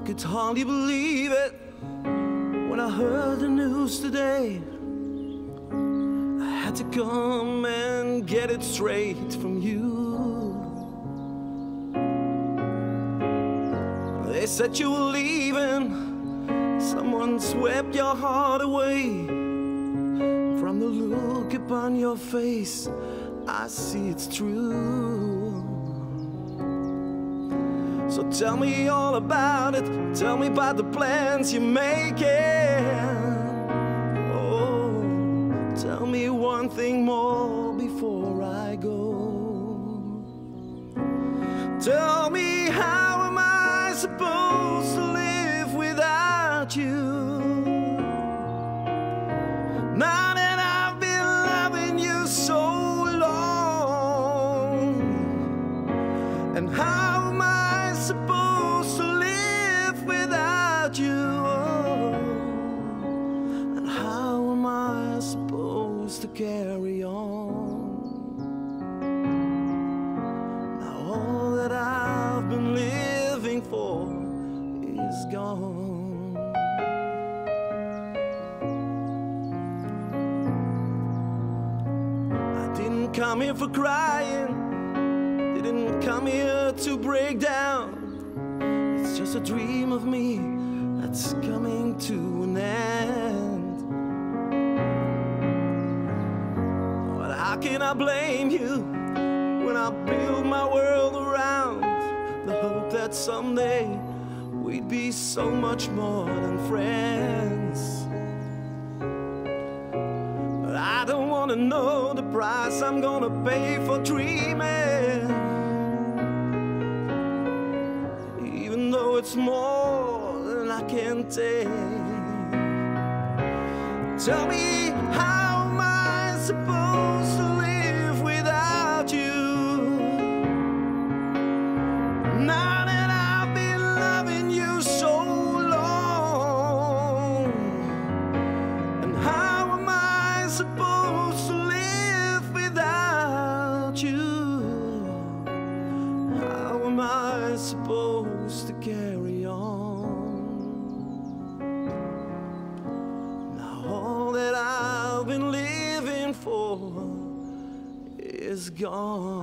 could hardly believe it when I heard the news today. I had to come and get it straight from you. They said you were leaving, someone swept your heart away. From the look upon your face, I see it's true. So tell me all about it, tell me about the plans you're making. Oh, tell me one thing more before I go. Tell me, how am I supposed to live without you? Now that I've been loving you so long, and how am I supposed to live without you? And how am I supposed to carry on? Now all that I've been living for is gone. Come here for crying, didn't come here to break down. It's just a dream of me that's coming to an end. But how can I blame you when I build my world around the hope that someday we'd be so much more than friends? I don't want to know the price I'm gonna pay for dreaming, even though it's more than I can take. Tell me, how am I supposed to live without you? Now that I've been loving you so long, and how am I supposed to live without you? How am I supposed to carry on? Now all that I've been living for is gone.